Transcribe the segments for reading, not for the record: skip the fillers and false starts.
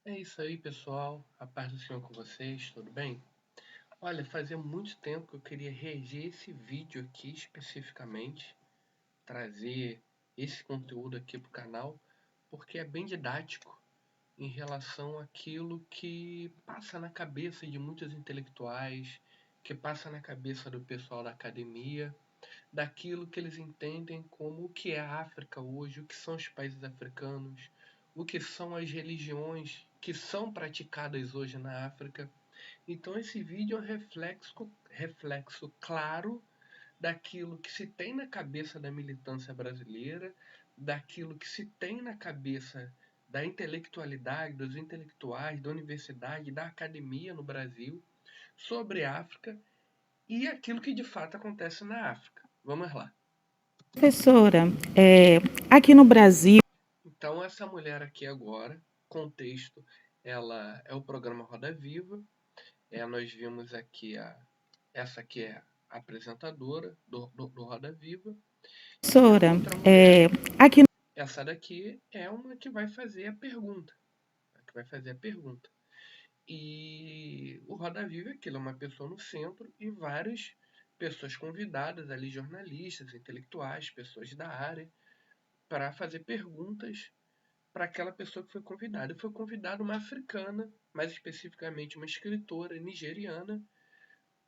É isso aí, pessoal. A paz do Senhor com vocês, tudo bem? Olha, fazia muito tempo que eu queria reger esse vídeo aqui especificamente, trazer esse conteúdo aqui para o canal, porque é bem didático em relação àquilo que passa na cabeça de muitos intelectuais, que passa na cabeça do pessoal da academia, daquilo que eles entendem como o que é a África hoje, o que são os países africanos, o que são as religiões que são praticadas hoje na África. Então esse vídeo é um reflexo claro daquilo que se tem na cabeça da militância brasileira, daquilo que se tem na cabeça da intelectualidade, dos intelectuais, da universidade, da academia no Brasil, sobre a África e aquilo que de fato acontece na África. Vamos lá. Professora, aqui no Brasil. Então, essa mulher aqui agora, contexto, ela é o programa Roda Viva. Nós vimos aqui essa aqui é a apresentadora do Roda Viva. E a Professora, outra mulher, aqui essa daqui é uma que vai fazer a pergunta. A que vai fazer a pergunta. E o Roda Viva é aquilo, é uma pessoa no centro e várias pessoas convidadas ali, jornalistas, intelectuais, pessoas da área, para fazer perguntas para aquela pessoa que foi convidada. E foi convidada uma africana, mais especificamente uma escritora nigeriana,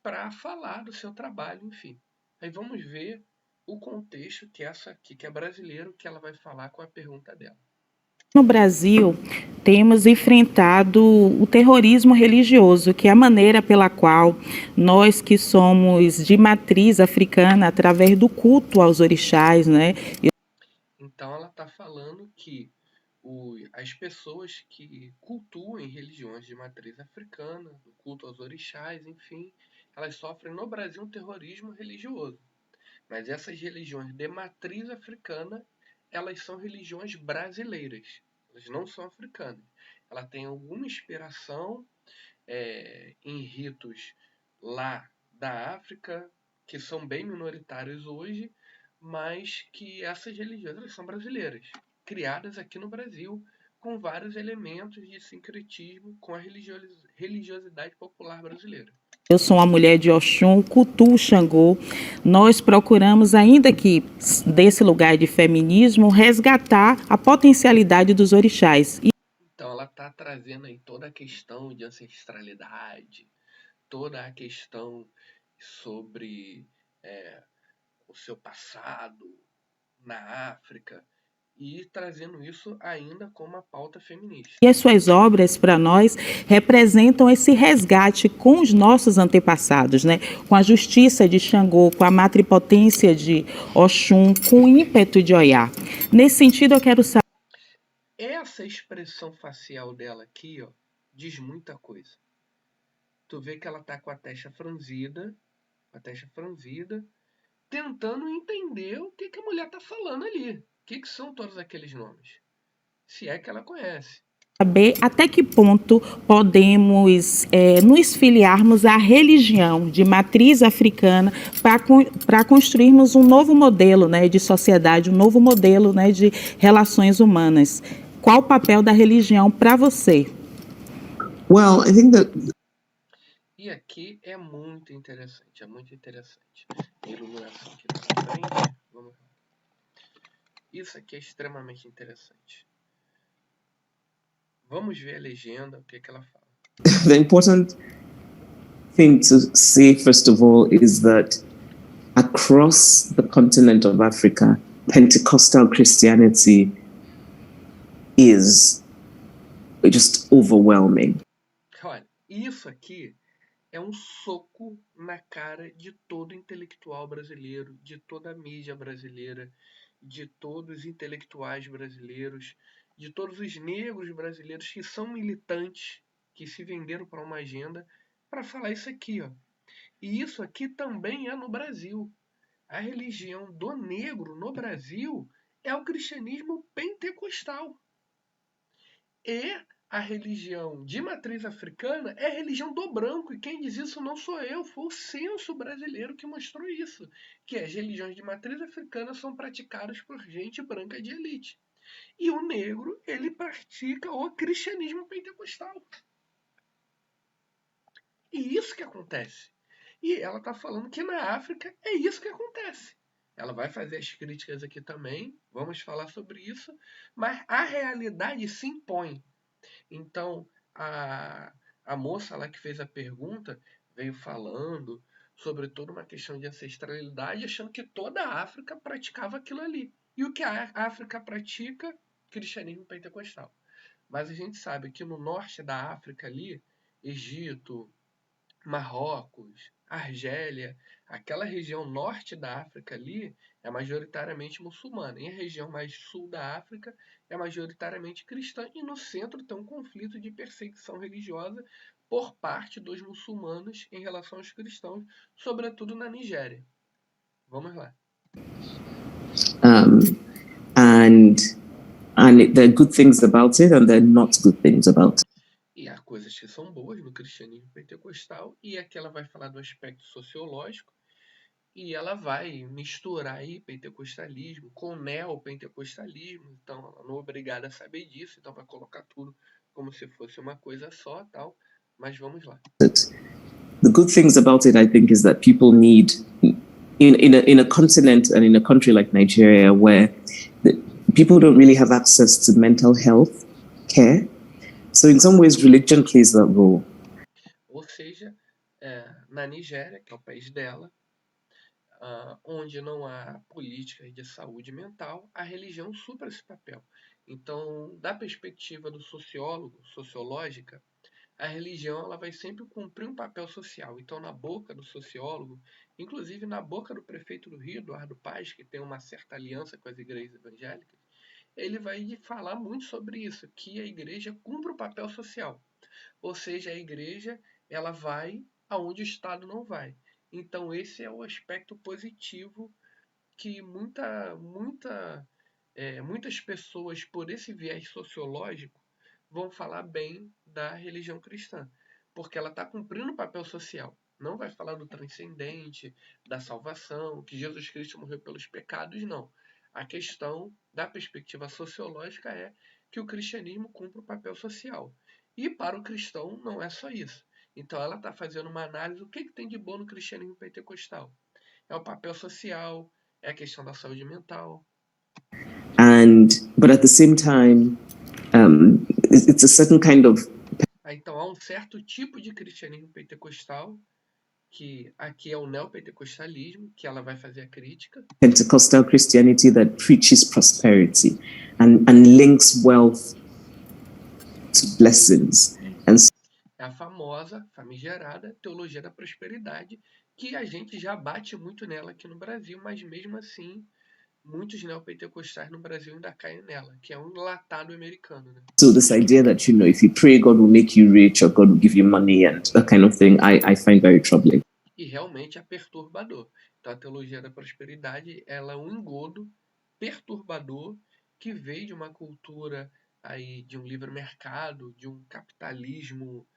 para falar do seu trabalho, enfim. Aí vamos ver o contexto que essa aqui, que é brasileiro, que ela vai falar com a pergunta dela. no Brasil temos enfrentado o terrorismo religioso, que é a maneira pela qual nós que somos de matriz africana, através do culto aos orixás, né? Então ela está falando que as pessoas que cultuam em religiões de matriz africana, do culto aos orixás, enfim, elas sofrem no Brasil um terrorismo religioso. Mas essas religiões de matriz africana, elas são religiões brasileiras. Elas não são africanas. Ela tem alguma inspiração em ritos lá da África, que são bem minoritários hoje, mas que essas religiões elas são brasileiras, criadas aqui no Brasil, com vários elementos de sincretismo com a religiosidade popular brasileira. Eu sou uma mulher de Oxum, cultuo Xangô. Nós procuramos, ainda que desse lugar de feminismo, resgatar a potencialidade dos orixás. Então ela está trazendo aí toda a questão de ancestralidade, toda a questão sobre é, o seu passado na África e trazendo isso ainda como uma pauta feminista. E as suas obras, para nós, representam esse resgate com os nossos antepassados, né? Com a justiça de Xangô, com a matripotência de Oxum, com o ímpeto de Oiá. Nesse sentido, eu quero saber. Essa expressão facial dela aqui, ó, diz muita coisa. Tu vê que ela tá com a testa franzida, tentando entender o que a mulher tá falando ali. O que são todos aqueles nomes? Se é que ela conhece. Saber até que ponto podemos nos filiarmos à religião de matriz africana para construirmos um novo modelo, né, de sociedade, um novo modelo, né, de relações humanas. Qual o papel da religião para você? Well, I think that. E aqui é muito interessante, é muito interessante. A iluminação aqui na frente. Vamos. Isso aqui é extremamente interessante. Vamos ver a legenda, o que ela fala. The important thing to say, first of all, is that across the continent of Africa, Pentecostal Christianity is just overwhelming. Olha, isso aqui é um soco na cara de todo intelectual brasileiro, de toda a mídia brasileira, de todos os intelectuais brasileiros, de todos os negros brasileiros que são militantes, que se venderam para uma agenda, para falar isso aqui, ó. E isso aqui também é no Brasil. A religião do negro no Brasil é o cristianismo pentecostal. E a religião de matriz africana é a religião do branco. E quem diz isso não sou eu, foi o censo brasileiro que mostrou isso. Que as religiões de matriz africana são praticadas por gente branca de elite. E o negro, ele pratica o cristianismo pentecostal. E isso que acontece. E ela está falando que na África é isso que acontece. Ela vai fazer as críticas aqui também, vamos falar sobre isso, mas a realidade se impõe. Então, a moça lá que fez a pergunta veio falando sobre toda uma questão de ancestralidade, achando que toda a África praticava aquilo ali. E o que a África pratica? Cristianismo pentecostal. Mas a gente sabe que no norte da África ali, Egito, Marrocos, Argélia, aquela região norte da África ali é majoritariamente muçulmana. E a região mais sul da África é majoritariamente cristã. E no centro tem um conflito de perseguição religiosa por parte dos muçulmanos em relação aos cristãos, sobretudo na Nigéria. Vamos lá. And there are good things about it and there are not good things about it. E há coisas que são boas no cristianismo pentecostal, e aqui ela vai falar do aspecto sociológico, e ela vai misturar aí pentecostalismo com neopentecostalismo, então ela não é obrigada a saber disso, então vai colocar tudo como se fosse uma coisa só, tal, mas vamos lá. The good things about it, I think, is that people need, in a continent and in a country like Nigeria, where people don't really have access to mental health care. So in some ways, religion plays that role. Ou seja, na Nigéria, que é o país dela, onde não há políticas de saúde mental, a religião supra esse papel. Então, da perspectiva do sociólogo, sociológica, a religião ela vai sempre cumprir um papel social. Então, na boca do sociólogo, inclusive na boca do prefeito do Rio, Eduardo Paes, que tem uma certa aliança com as igrejas evangélicas, ele vai falar muito sobre isso, que a igreja cumpre o papel social. Ou seja, a igreja ela vai aonde o Estado não vai. Então, esse é o aspecto positivo que muitas pessoas, por esse viés sociológico, vão falar bem da religião cristã, porque ela está cumprindo o papel social. Não vai falar do transcendente, da salvação, que Jesus Cristo morreu pelos pecados, não. A questão da perspectiva sociológica é que o cristianismo cumpre o papel social. E para o cristão não é só isso. Então ela está fazendo uma análise do que tem de bom no cristianismo pentecostal. É o papel social, é a questão da saúde mental. But at the same time, it's a certain kind of... Então há um certo tipo de cristianismo pentecostal, que aqui é o neopentecostalismo, que ela vai fazer a crítica. Pentecostal Christianity that preaches prosperity and links wealth to blessings. É a famosa, famigerada teologia da prosperidade, que a gente já bate muito nela aqui no Brasil, mas mesmo assim, muitos neopentecostais no Brasil ainda caem nela, que é um enlatado americano, né? So this idea that, if you pray, God will make you rich or God will give you money and that kind of thing, I find very troubling. E realmente é perturbador. Então a teologia da prosperidade, ela é um engodo perturbador que veio de uma cultura aí de um livre mercado, de um capitalismo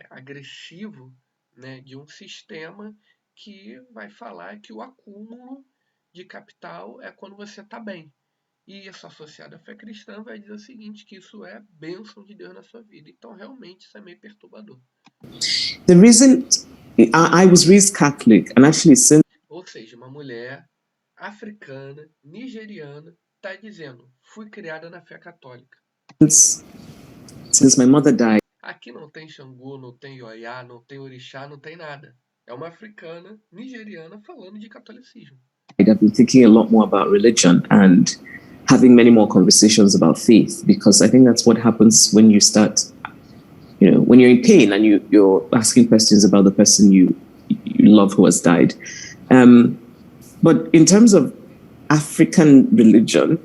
agressivo, né, de um sistema que vai falar que o acúmulo de capital é quando você está bem. E isso associado à fé cristã vai dizer o seguinte, que isso é bênção de Deus na sua vida. Então realmente isso é meio perturbador. The reason I was raised Catholic and actually since... Ou seja, uma mulher africana, nigeriana, está dizendo, fui criada na fé católica. Since my mother died. Aqui não tem Xangô, não tem Ioiá, não tem Orixá, não tem nada. É uma africana nigeriana falando de catolicismo. I've been thinking a lot more about religion and having many more conversations about faith, because I think that's what happens when you start, when you're in pain and you're asking questions about the person you love who has died. But in terms of African religion,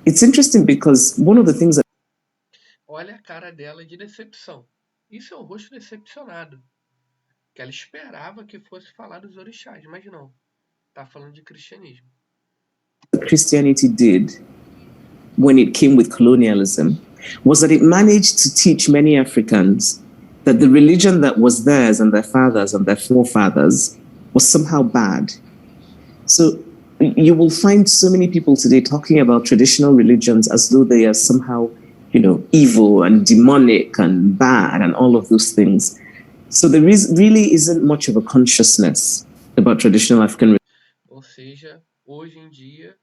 it's interesting because one of the things that... Olha a cara dela de decepção. Isso é um rosto decepcionado. Que ela esperava que fosse falar dos orixás, mas não. Está falando de cristianismo. Christianity did when it came with colonialism was that it managed to teach many Africans that the religion that was theirs and their fathers and their forefathers was somehow bad. So you will find so many people today talking about traditional religions as though they are somehow, evil and demonic and bad and all of those things. So there really isn't much of a consciousness about traditional African religion. Ou seja, hoje em dia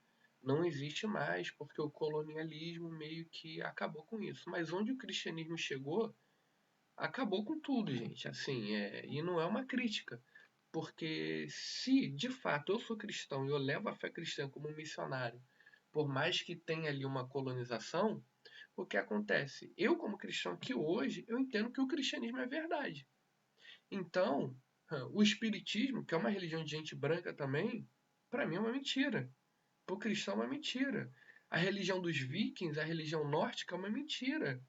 não existe mais, porque o colonialismo meio que acabou com isso. Mas onde o cristianismo chegou, acabou com tudo, gente. Assim, e não é uma crítica. Porque se de fato eu sou cristão e eu levo a fé cristã como missionário, por mais que tenha ali uma colonização, o que acontece? Eu, como cristão, que hoje eu entendo que o cristianismo é verdade. Então, o espiritismo, que é uma religião de gente branca também, para mim é uma mentira. Para o cristão é uma mentira. A religião dos vikings, a religião nórdica é uma mentira.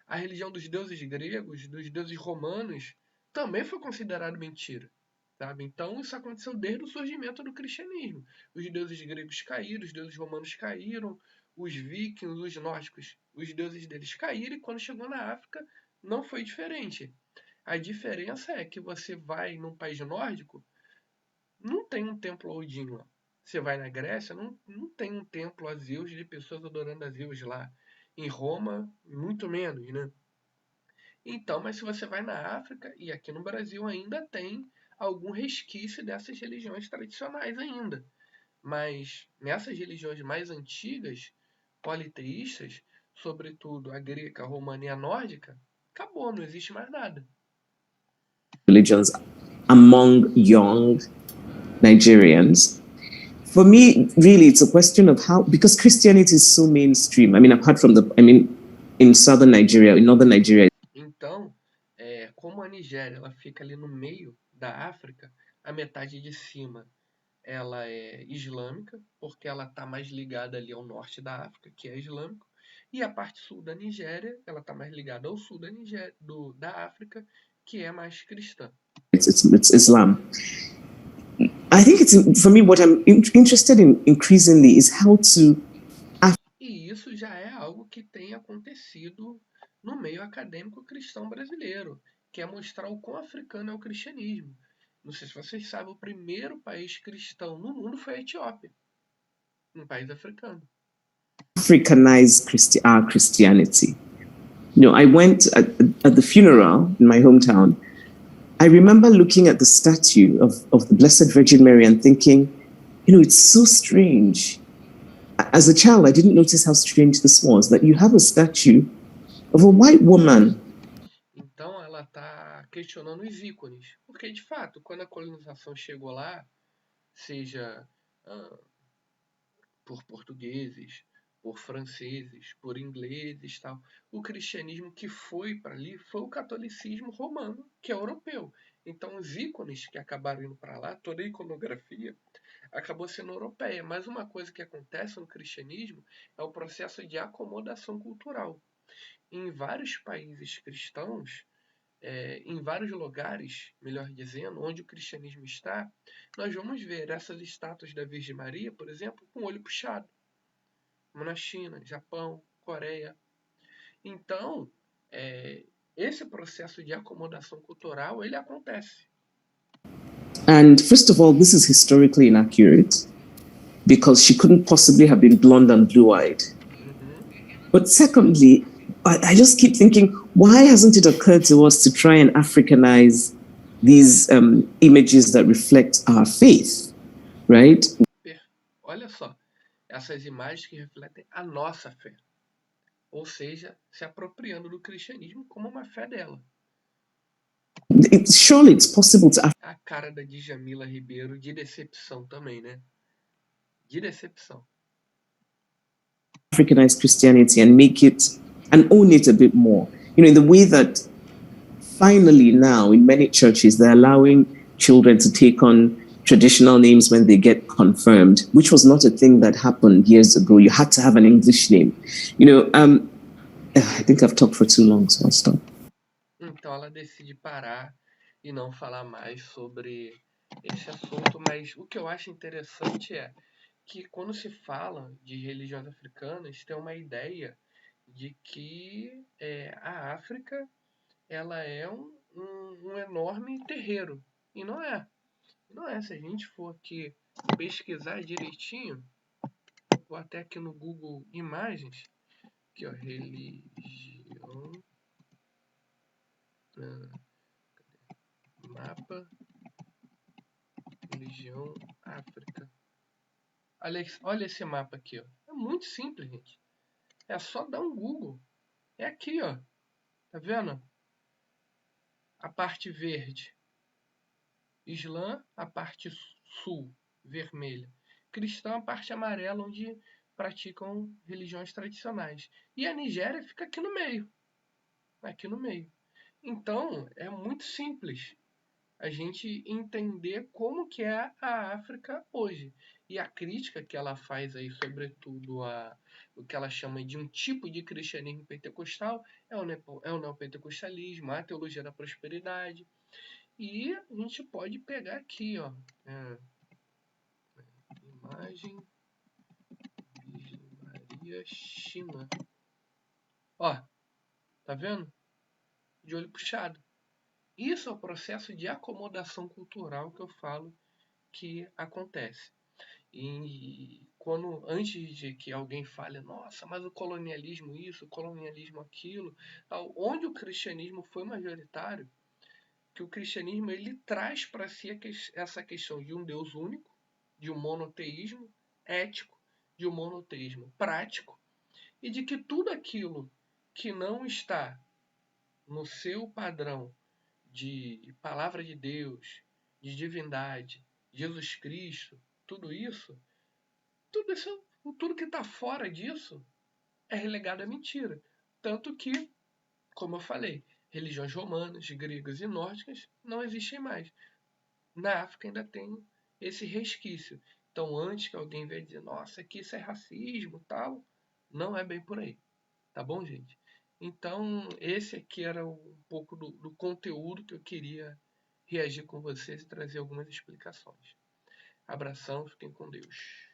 A religião dos deuses gregos, dos deuses romanos, também foi considerado mentira. Sabe? Então isso aconteceu desde o surgimento do cristianismo. Os deuses gregos caíram, os deuses romanos caíram, os vikings, os nórdicos, os deuses deles caíram, e quando chegou na África não foi diferente. A diferença é que você vai num país nórdico, não tem um templo a Odin lá. Você vai na Grécia, não tem um templo a Zeus de pessoas adorando a Zeus lá. Em Roma, muito menos, né? Então, mas se você vai na África e aqui no Brasil ainda tem algum resquício dessas religiões tradicionais ainda. Mas nessas religiões mais antigas, politeístas, sobretudo a grega, a romana e a nórdica, acabou, não existe mais nada. Religions among young Nigerians. For me, really, it's a question of how, because Christianity is so mainstream. I mean, apart from in southern Nigeria, in northern Nigeria. Então, como a Nigéria ela fica ali no meio da África, a metade de cima ela é islâmica, porque ela está mais ligada ali ao norte da África, que é islâmico, e a parte sul da Nigéria, ela está mais ligada ao sul da Nigéria, da África, que é mais cristã. It's Islam. I think for me, what I'm interested in increasingly is how to. E isso já é algo que tem acontecido no meio acadêmico cristão brasileiro, que é mostrar o quão africano é o cristianismo. Não sei se vocês sabem, o primeiro país cristão no mundo foi a Etiópia, um país africano. Africanize our Christianity. I went at the funeral in my hometown. I remember looking at the statue of the Blessed Virgin Mary and thinking, it's so strange. As a child, I didn't notice how strange this was, that you have a statue of a white woman. Então ela está questionando os ícones, porque de fato, quando a colonização chegou lá, seja por portugueses, por franceses, por ingleses, tal, o cristianismo que foi para ali foi o catolicismo romano, que é europeu. Então os ícones que acabaram indo para lá, toda a iconografia acabou sendo europeia. Mas uma coisa que acontece no cristianismo é o processo de acomodação cultural. Em vários países cristãos, em vários lugares, melhor dizendo, onde o cristianismo está, nós vamos ver essas estátuas da Virgem Maria, por exemplo, com o olho puxado. Como na China, Japão, Coreia. Então, esse processo de acomodação cultural, ele acontece. And first of all, this is historically inaccurate because she couldn't possibly have been blonde and blue-eyed. But secondly, I just keep thinking, why hasn't it occurred to us to try and Africanize these images that reflect our faith, right? Olha só, essas imagens que refletem a nossa fé. Ou seja, se apropriando do cristianismo como uma fé dela. Surely it's possible to... A cara da Djamila Ribeiro de decepção também, né? De decepção. Africanize Christianity and make it and own it a bit more. In the way that finally now in many churches they're allowing children to take on traditional names when they get confirmed, which was not a thing that happened years ago. You had to have an English name. I think I've talked for too long, so I'll stop. Então ela decide parar e não falar mais sobre esse assunto, mas o que eu acho interessante é que quando se fala de religiões africanas, tem uma ideia de que a África ela é um enorme terreiro. E não é. Não é. Se a gente for aqui pesquisar direitinho, vou até aqui no Google Imagens, aqui ó, religião, mapa, religião, África. Olha esse mapa aqui, ó. É muito simples, gente. É só dar um Google. É aqui, ó. Tá vendo? A parte verde, Islã, a parte sul, vermelha. Cristão, a parte amarela, onde praticam religiões tradicionais. E a Nigéria fica aqui no meio. Aqui no meio. Então, é muito simples a gente entender como que é a África hoje. E a crítica que ela faz aí, sobretudo, o que ela chama de um tipo de cristianismo pentecostal, é o neopentecostalismo, a teologia da prosperidade. E a gente pode pegar aqui, ó, imagem Virgem Maria China. Ó, tá vendo? De olho puxado. Isso é o processo de acomodação cultural que eu falo que acontece. E quando antes de que alguém fale, nossa, mas o colonialismo isso, o colonialismo aquilo, onde o cristianismo foi majoritário, que o cristianismo ele traz para si essa questão de um Deus único, de um monoteísmo ético, de um monoteísmo prático, e de que tudo aquilo que não está no seu padrão de palavra de Deus, de divindade, Jesus Cristo, tudo isso, tudo que está fora disso é relegado à mentira. Tanto que, como eu falei, religiões romanas, gregas e nórdicas não existem mais. Na África ainda tem esse resquício. Então, antes que alguém venha dizer, nossa, aqui isso é racismo, tal, não é bem por aí. Tá bom, gente? Então, esse aqui era um pouco do conteúdo que eu queria reagir com vocês e trazer algumas explicações. Abração, fiquem com Deus.